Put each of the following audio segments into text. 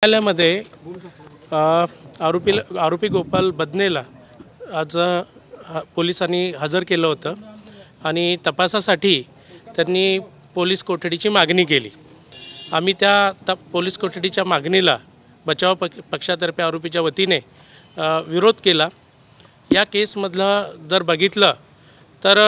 न्यायालयामध्ये आरोपी गोपाल बदनेला आज पोलिसांनी हजर केलं होतं आणि तपासासाठी त्यांनी पोलीस कोठडीची मागणी केली। आम्ही त्या पोलीस कोठडीच्या मागणीला बचाव पक्षातर्फे आरोपीच्या वतीने विरोध केला। या केसमधला जर बघितलं तर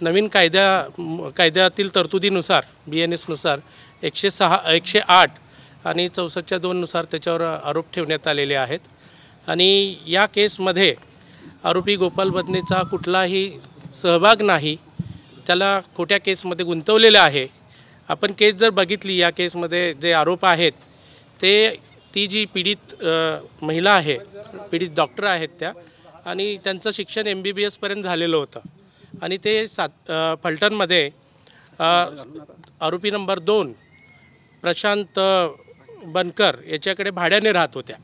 नवीन कायद्यातील तरतुदीनुसार BNS नुसार 108 आणि 64(2) नुसार त्याच्यावर आरोप ठेवण्यात आलेले आहेत। आणि या केसमध्ये आरोपी गोपाल बदनेचा कुठलाही सहभाग नाही, त्याला खोट्या केसमध्ये गुंतवलेलं आहे। आपण केस जर बघितली, या केसमध्ये जे आरोप आहेत ते ती जी पीडित महिला आहे, पीडित डॉक्टर आहेत त्या, आणि त्यांचं शिक्षण MBBS पर्यंत झालेलं होतं आणि ते फलटणमध्ये आरोपी नंबर 2 प्रशांत बनकर याच्याकडे भाड्याने राहत होत्या।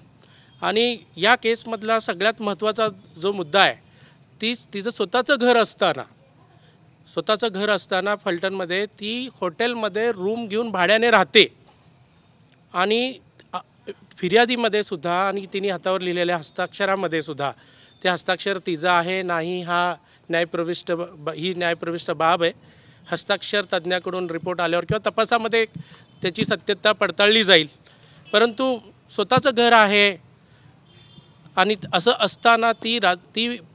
आणि या केसमधला सगळ्यात महत्त्वाचा जो मुद्दा आहे, तिचं स्वतःचं घर असताना फलटणमध्ये ती हॉटेलमध्ये रूम घेऊन भाड्याने राहते। आणि फिर्यादीमध्ये सुद्धा आणि तिने हातावर लिहिलेल्या हस्ताक्षरामध्ये सुद्धा ते हस्ताक्षर तिचं आहे नाही, ही न्यायप्रविष्ट बाब आहे। हस्ताक्षर तज्ज्ञाकडून रिपोर्ट आल्यावर किंवा तपासामध्ये त्याची सत्यता पडताळली जाईल, परंतु स्वतःचं घर आहे आणि असं असताना ती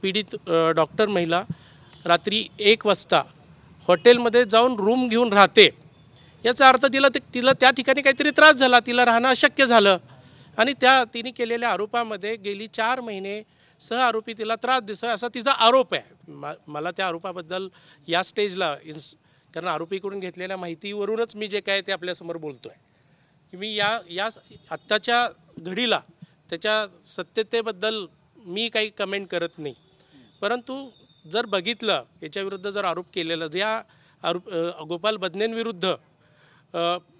पीडित डॉक्टर महिला रात्री 1 वाजता हॉटेलमध्ये जाऊन रूम घेऊन राहते। याचा अर्थ तिला त्या ठिकाणी काहीतरी त्रास झाला, तिला राहणं अशक्य झालं आणि तिने केलेल्या आरोपामध्ये गेली 4 महिने सहआरोपी तिला त्रास दिसतोय असा तिचा आरोप आहे। मला त्या आरोपाबद्दल या स्टेजला कारण आरोपीकडून घेतलेल्या माहितीवरूनच मी जे काय ते आपल्यासमोर बोलतो आहे की मी या आत्ताच्या घडीला त्याच्या सत्यतेबद्दल मी काही कमेंट करत नाही। परंतु जर बघितलं, याच्याविरुद्ध जर आरोप केलेला गोपाल बदनेंविरुद्ध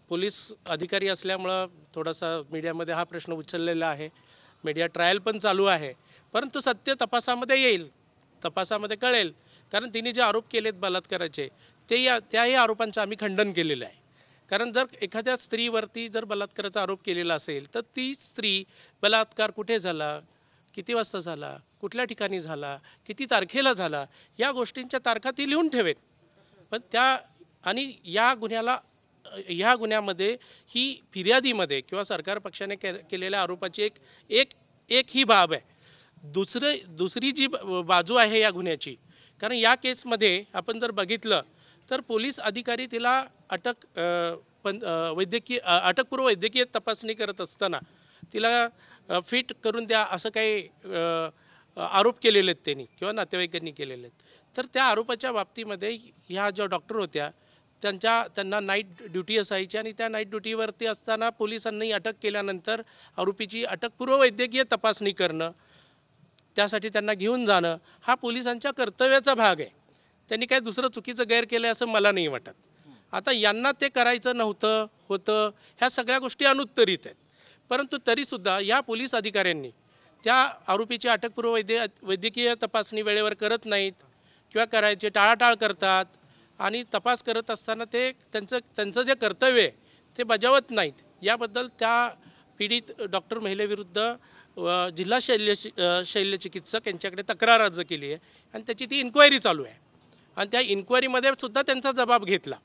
पोलीस अधिकारी असल्यामुळं थोडासा मीडियामध्ये हा प्रश्न उचललेला आहे, मीडिया ट्रायल पण चालू आहे, परंतु सत्य तपासामध्ये येईल, तपासामध्ये कळेल। कारण तिने जे आरोप केलेत बलात्काराचे त्याही आरोपांचं आम्ही खंडन केलेलं आहे। कारण जर एखाद्या स्त्रीवरती जर बलात्काराचा आरोप केलेला असेल तर ती स्त्री बलात्कार कुठे झाला, किती वाजता झाला, कुठल्या ठिकाणी झाला, किती तारखेला झाला, या गोष्टींच्या तारखा ती लिहून ठेवेल। पण आणि या गुन्ह्यामध्ये ही फिर्यादीमध्ये किंवा सरकार पक्षाने केलेल्या आरोपाची एक ही बाब आहे। दुसरी जी बाजू आहे या गुन्ह्याची, कारण या केसमध्ये आपण जर बघितलं तर पोलीस अधिकारी तिला अटकपूर्व वैद्यकीय तपासणी करत असताना तिला फिट करून द्या असं काही आरोप केलेले आहेत त्यांनी किंवा नातेवाईकांनी केलेले आहेत। तर त्या आरोपाच्या बाबतीमध्ये ह्या ज्या डॉक्टर होत्या त्यांना नाईट ड्युटी असायची आणि त्या नाईट ड्युटीवरती असताना पोलिसांनी अटक केल्यानंतर आरोपीची अटकपूर्व वैद्यकीय तपासणी करणं, त्यासाठी त्यांना घेऊन जाणं हा पोलिसांच्या कर्तव्याचा भाग आहे। त्यांनी काय दुसरं चुकीचं गैर केलं असं मला नाही वाटत। आता यांना ते करायचं होतं ह्या सगळ्या गोष्टी अनुत्तरित आहेत, परंतु तरीसुद्धा या पोलीस अधिकाऱ्यांनी त्या आरोपीची अटकपूर्व वैद्यकीय तपासणी वेळेवर करत नाहीत किंवा करायचे टाळाटाळ करतात आणि तपास करत असताना ते त्यांचं जे कर्तव्य आहे ते बजावत नाहीत। याबद्दल त्या पीडित डॉक्टर महिलेविरुद्ध जिल्हा शल्यचिकित्सक यांच्याकडे तक्रार अर्ज केली आहे आणि त्याची ती इन्क्वायरी चालू आहे आणि त्या इन्क्वायरीमध्ये सुद्धा त्यांचा जबाब घेतला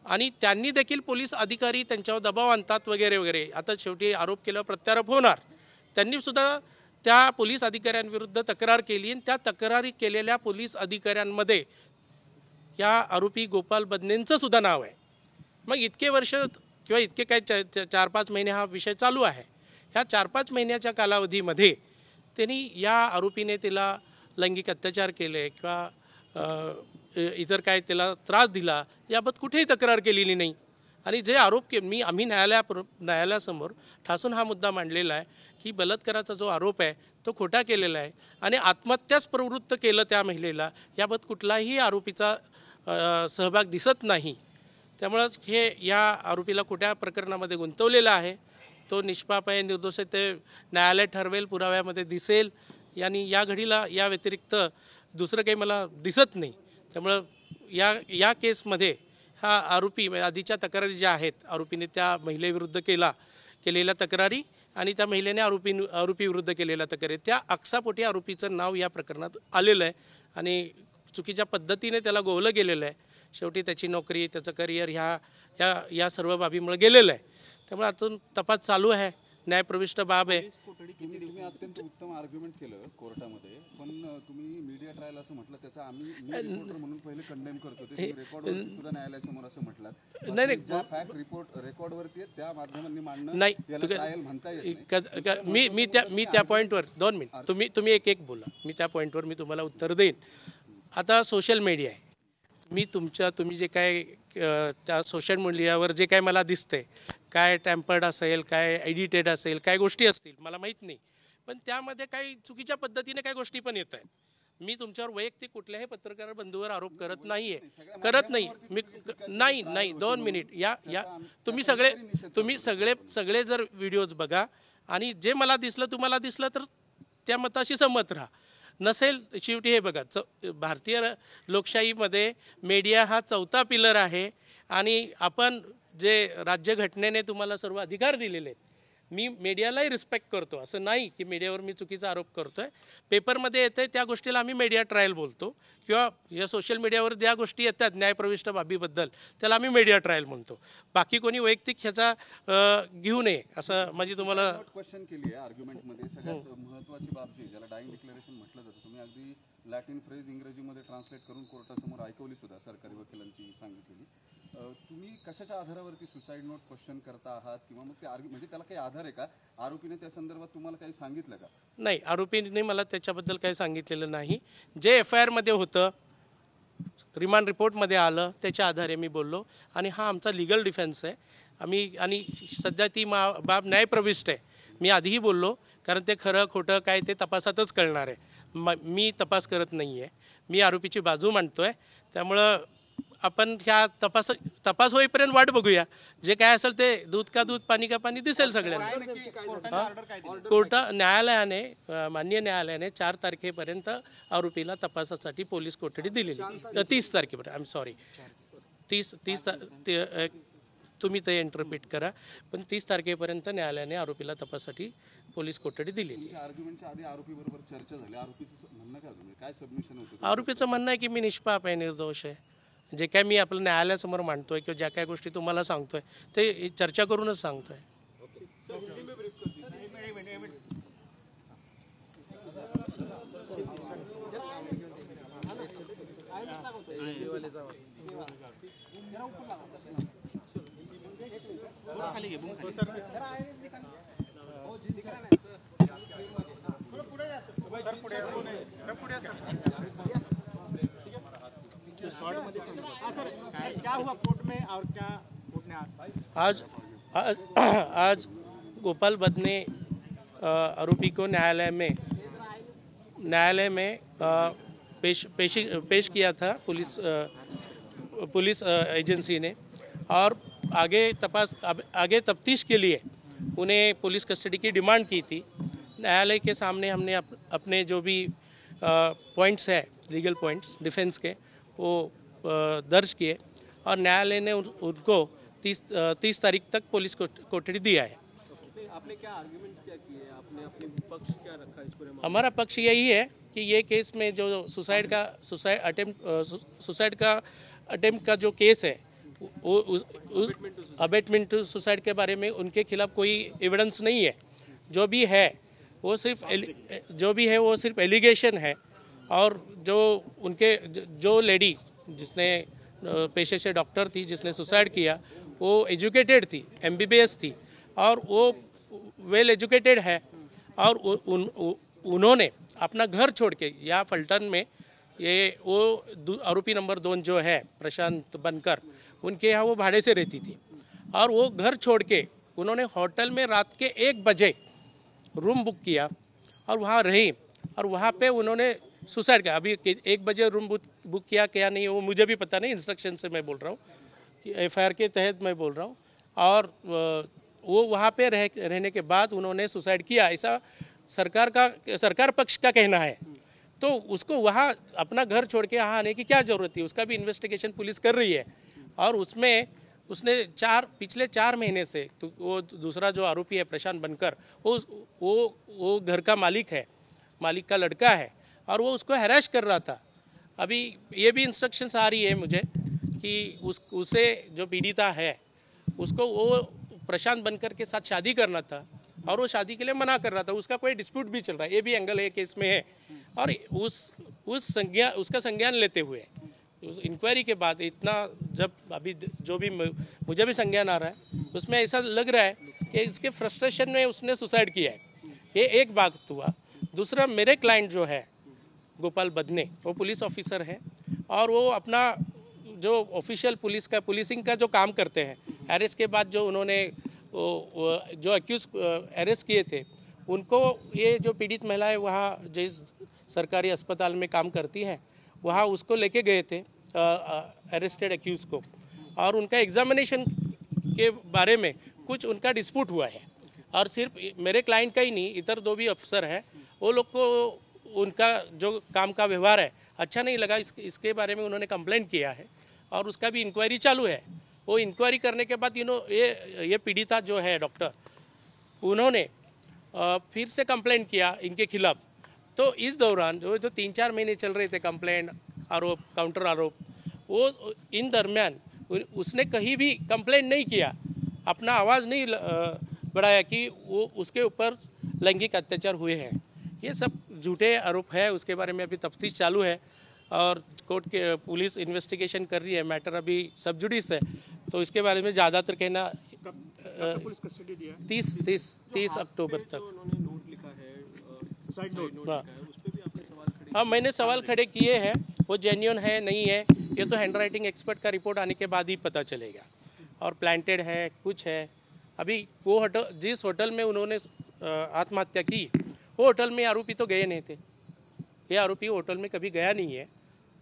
आणि त्यांनी देखील पोलीस अधिकारी त्यांच्यावर दबाव आणतात वगैरे वगैरे। आता शेवटी आरोप केल्यावर प्रत्यारोप होणार। त्यांनी सुद्धा त्या पोलीस अधिकाऱ्यांविरुद्ध तक्रार केली आणि त्या तक्रारी केलेल्या पोलीस अधिकाऱ्यांमध्ये या आरोपी गोपाल बदनेंचं सुद्धा नाव आहे। मग इतके वर्ष किंवा इतके काही 4-5 महिने हा विषय चालू आहे। ह्या 4-5 महिन्याच्या कालावधीमध्ये त्यांनी या आरोपीने तिला लैंगिक अत्याचार केले किंवा इतर काय त्याला त्रास दिला याबाबत कुठेही तक्रार केलेली नाही। आणि जे आरोप आम्ही न्यायालयासमोर ठासून हा मुद्दा मांडलेला आहे की बलात्काराचा जो आरोप आहे तो खोटा केलेला आहे आणि आत्महत्यास प्रवृत्त केलं त्या महिलेला, याबाबत कुठलाही आरोपीचा सहभाग दिसत नाही। त्यामुळं या आरोपीला खोट्या प्रकरणामध्ये गुंतवलेला आहे। तो निष्पाप आहे, निर्दोष आहे ते न्यायालय ठरवेल, पुराव्यामध्ये दिसेल। आणि या घडीला या व्यतिरिक्त दुसरं काही मला दिसत नाही। त्यामुळं या केसमध्ये हा आरोपी आधीच्या तक्रारी ज्या आहेत आरोपीने त्या महिलेविरुद्ध केलेल्या तक्रारी आणि त्या महिलेने आरोपीविरुद्ध केलेल्या तक्रारी त्या आक्षापोटी आरोपीचं नाव या प्रकरणात आलेलं आहे आणि चुकीच्या पद्धतीने त्याला गोवलं गेलेलं आहे. शेवटी त्याची नोकरी त्याचं करिअर ह्या सर्व बाबीमुळे गेलेलं आहे. त्यामुळे आतून तपास चालू आहे. न्यायप्रविष्ट बाब आहे. तुम्ही अत्यंत उत्तम आर्ग्युमेंट केलं कोर्टामध्ये, पण तुम्ही मीडिया ट्रायल असं म्हटलं त्याचा आम्ही रिपोर्टर म्हणून पहिले कंडेम करतो. ते रेकॉर्डवर सुद्धा न्यायालयासमोर असं म्हटलं नाही ज्या फॅक्ट रिपोर्ट रेकॉर्डवरती त्या माध्यमांनी मांडणं नाही ट्रायल म्हणता येत मी त्या पॉईंटवर 2 मिनिट तुम्ही एक बोला. मी त्या पॉईंटवर मी तुम्हाला उत्तर देईन. आता सोशल मीडिया आहे. तुम्ही जे काय त्या सोशल मीडियावर जे काय मला दिसते काय टॅम्पर्ड असेल काय एडिटेड असेल काय गोष्टी असतील मला माहीत नाही, पण त्यामध्ये काही चुकीच्या पद्धतीने काही गोष्टी पण येत आहेत. मी तुमच्यावर वैयक्तिक कुठल्याही पत्रकार बंधूवर आरोप करत नाही. मी नाही 2 मिनिट या तुम्ही सगळे जर व्हिडिओज बघा आणि जे मला तुम्हाला दिसलं तर त्या मताशी सहमत राहा. नसेल शेवटी हे बघा भारतीय लोकशाहीमध्ये मीडिया हा 4था पिलर आहे आणि आपण जे राज्यघटनेने तुम्हाला सर्व अधिकार दिलेले आहेत. मी मीडियालाही रिस्पेक्ट करतो, असं नाही की मीडियावर मी चुकीचा आरोप करतोय. पेपरमध्ये येते त्या गोष्टीला आम्ही मीडिया ट्रायल बोलतो किंवा या सोशल मीडियावर ज्या गोष्टी येतात न्यायप्रविष्ट बाबीबद्दल त्याला आम्ही मीडिया ट्रायल म्हणतो. बाकी कोणी वैयक्तिक ह्याचा घेऊ नये असं म्हणजे तुम्हाला क्वेश्चन केली आहे आर्ग्युमेंटमध्ये. सगळ्यात महत्त्वाची बाब जी ज्याला डाईंग डिक्लेरेशन म्हटलं जातं, तुम्ही अगदी लॅटिन फ्रेज इंग्रजीमध्ये ट्रान्सलेट करून कोर्टासमोर ऐकवली सुद्धा सरकारी वकिलांची सांगितलेली. तुम्ही कशाच्या आधारावरती सुसाईड नोट क्वेश्चन करता आहात किंवा मग ते म्हणजे त्याला काही आधार आहे का? आरोपीने त्या संदर्भात तुम्हाला काही सांगितलं का? नाही, आरोपीने मला त्याच्याबद्दल काही सांगितलेलं नाही. जे FIR मध्ये होतं रिमांड रिपोर्टमध्ये आलं त्याच्या आधारे मी बोललो आणि हा आमचा लिगल डिफेन्स आहे. आणि सध्या ती बाब न्यायप्रविष्ट आहे. मी आधीही बोललो कारण ते खरं खोटं काय ते तपासातच कळणार आहे. मी तपास करत नाही आहे. मी आरोपीची बाजू मांडतोय. त्यामुळं आपण ह्या तपास होईपर्यंत वाट बघूया. जे काय असेल ते दूध का दूध पाणी का पाणी दिसेल सगळ्यांना. न्यायालयाने माननीय न्यायालयाने 4 तारखेपर्यंत आरोपीला तपासासाठी पोलीस कोठडी दिलेली. 30 तारखेपर्यंत. आय एम सॉरी 30 तुम्ही ते इंटरप्रिट करा, पण 30 तारखेपर्यंत न्यायालयाने आरोपीला तपासासाठी पोलीस कोठडी दिलेली. आरोपीचं म्हणणं आहे की मी निष्पाप आहे, निर्दोष आहे. जे काय मी आपलं न्यायालयासमोर मांडतोय किंवा ज्या काय गोष्टी तुम्हाला सांगतोय ते चर्चा करूनच सांगतोय. क्या हुआ कोर्ट में और क्या कोर्ट ने आज गोपाल भट्ट ने आरोपी को न्यायालय में पेश किया था पुलिस एजेंसी ने और आगे तफ्तीश के लिए उन्हें पुलिस कस्टडी की डिमांड की थी. न्यायालय के सामने हमने अपने जो भी पॉइंट्स है लीगल पॉइंट्स डिफेंस के वो दर्ज किए और न्यायालय ने उनको 30 तारीख तक पुलिस कोठडी दिया है. आपने क्या आर्ग्यूमेंट्स क्या किए? आपने अपने पक्ष क्या रखा इस पर? हमारा पक्ष यही है कि ये केस में जो सुसाइड का अटेम्प्ट का जो केस है वो अबेटमेंट टू सुसाइड के बारे में उनके खिलाफ कोई एविडेंस नहीं है. जो भी है वो सिर्फ एलिगेशन है. और जो लेडी जिसने पेशे से डॉक्टर थी जिसने सुसाइड किया वो एजुकेटेड थी, MBBS थी और वो वेल एजुकेटेड है और उन्होंने अपना घर छोड़ के यहाँ फलटन में वो आरोपी नंबर 2 जो है प्रशांत बनकर उनके यहाँ वो भाड़े से रहती थी और वो घर छोड़ के उन्होंने होटल में रात के 1 बजे रूम बुक किया और वहाँ रही और वहाँ पे उन्होंने सुसाइड किया. अभी 1 बजे रूम बुक किया क्या नहीं वो मुझे भी पता नहीं, इंस्ट्रक्शन से मैं बोल रहा हूँ कि FIR के तहत मैं बोल रहा हूँ. और वो वहाँ पे रहने के बाद उन्होंने सुसाइड किया ऐसा सरकार पक्ष का कहना है. तो उसको वहाँ अपना घर छोड़ के यहाँ आने की क्या ज़रूरत थी? उसका भी इन्वेस्टिगेशन पुलिस कर रही है. और उसमें उसने पिछले 4 महीने से तो वो दूसरा जो आरोपी है प्रशांत बनकर वो घर का मालिक है, मालिक का लड़का है, और वो उसको हैरेस कर रहा था। अभी ये भी इंस्ट्रक्शंस आ रही है मुझे कि उसे जो पीड़िता है उसको वो प्रशांत बनकर के साथ शादी करना था और वो शादी के लिए मना कर रहा था। उसका कोई डिस्प्यूट भी चल रहा है, ये भी एंगल है केस में है। और उसका संज्ञान लेते हुए उस इंक्वायरी के बाद इतना जब अभी जो भी मुझे भी संज्ञान आ रहा है उसमें ऐसा लग रहा है कि इसके फ्रस्ट्रेशन में उसने सुसाइड किया है। ये एक बात हुआ। दूसरा, मेरे क्लाइंट जो है गोपाल बदने, वो पुलिस ऑफिसर है और वो अपना जो ऑफिशियल पुलिसिंग का जो काम करते हैं, अरेस्ट के बाद जो उन्होंने जो अक्यूज अरेस्ट किए थे उनको, ये जो पीड़ित महिलाएं वहाँ जिस सरकारी अस्पताल में काम करती हैं वहाँ उसको लेके गए थे अरेस्टेड अक्यूज को, और उनका एग्जामिनेशन के बारे में कुछ उनका डिस्प्यूट हुआ है। और सिर्फ मेरे क्लाइंट का ही नहीं, इधर 2 भी अफसर हैं, वो लोग को उनका जो काम का व्यवहार है अच्छा नहीं लगा। इसके बारे में उन्होंने कंप्लेंट किया है और उसका भी इंक्वायरी चालू है। वो इंक्वायरी करने के बाद ये पीड़िता जो है डॉक्टर, उन्होंने फिर से कंप्लेंट किया इनके खिलाफ। तो इस दौरान जो 3-4 महीने चल रहे थे कंप्लेंट, आरोप, काउंटर आरोप, वो इन दरमियान उसने कहीं भी कंप्लेंट नहीं किया, अपना आवाज़ नहीं बढ़ाया कि वो उसके ऊपर लैंगिक अत्याचार हुए हैं। ये सब झूठे आरोप है। उसके बारे में अभी तफ्तीश चालू है और कोर्ट के पुलिस इन्वेस्टिगेशन कर रही है। मैटर अभी सब जुडिस है, तो इसके बारे में ज़्यादातर कहना 30 अक्टूबर तक। उन्होंने नोट लिखा है, सुसाइड नोट हाँ, उस पे भी आपने सवाल खड़े हाँ, मैंने सवाल खड़े किए हैं। वो जेन्युइन है नहीं है ये तो हैंड राइटिंग एक्सपर्ट का रिपोर्ट आने के बाद ही पता चलेगा। और प्लांटेड है, कुछ है। अभी वो होटल, जिस होटल में उन्होंने आत्महत्या की, वो होटल में आरोपी तो गए नहीं थे। ये आरोपी होटल में कभी गया नहीं है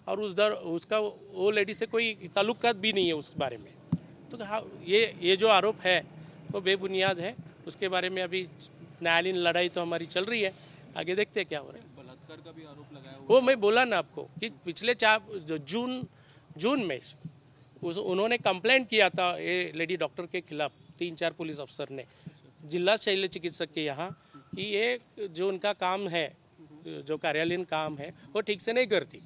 और उसका वो लेडी से कोई ताल्लुकात भी नहीं है उस बारे में। तो हाँ, ये जो आरोप है वो बेबुनियाद है। उसके बारे में अभी न्यायालयीन लड़ाई तो हमारी चल रही है, आगे देखते हैं क्या हो रहा है। बलात्कार का भी आरोप लगाया हुआ वो मैं बोला ना आपको कि पिछले जून में उन्होंने कंप्लेंट किया था ये लेडी डॉक्टर के खिलाफ, 3-4 पुलिस अफसर ने जिला शल्य चिकित्सक के यहाँ, कि ये जो उनका काम है, जो कार्यालयीन काम है, वो ठीक से नहीं करती।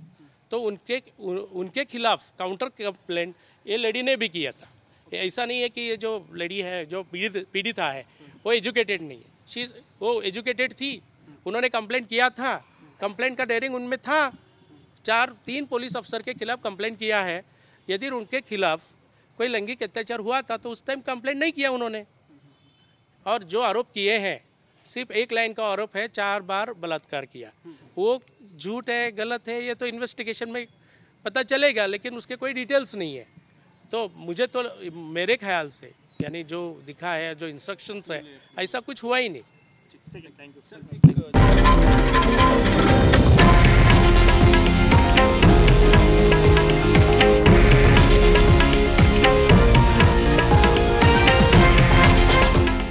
तो उनके खिलाफ काउंटर कंप्लेंट ये लेडी ने भी किया था। ऐसा नहीं है कि ये जो लेडी है, जो पीड़िता है, वो एजुकेटेड नहीं है। वो एजुकेटेड थी, उन्होंने कंप्लेंट किया था, कंप्लेंट का डेयरिंग उनमें था। 3 पुलिस अफसर के खिलाफ कंप्लेंट किया है। यदि उनके खिलाफ कोई लैंगिक अत्याचार हुआ था तो उस टाइम कंप्लेंट नहीं किया उन्होंने। और जो आरोप किए हैं, सिर्फ एक लाइन का आरोप है, 4 बार बलात्कार किया। वो झूठ है, गलत है, ये तो इन्वेस्टिगेशन में पता चलेगा, लेकिन उसके कोई डिटेल्स नहीं है। तो मुझे तो मेरे ख्याल से, यानी जो दिखा है, जो इंस्ट्रक्शंस है, ऐसा कुछ हुआ ही नहीं।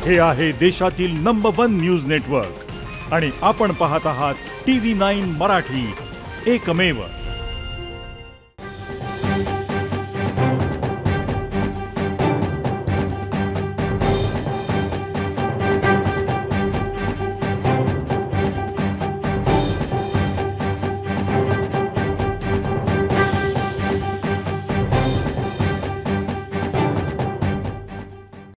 हे आहे देशातील नंबर 1 न्यूज नेटवर्क आणि आपण पाहत आहात TV9 मराठी, एकमेव।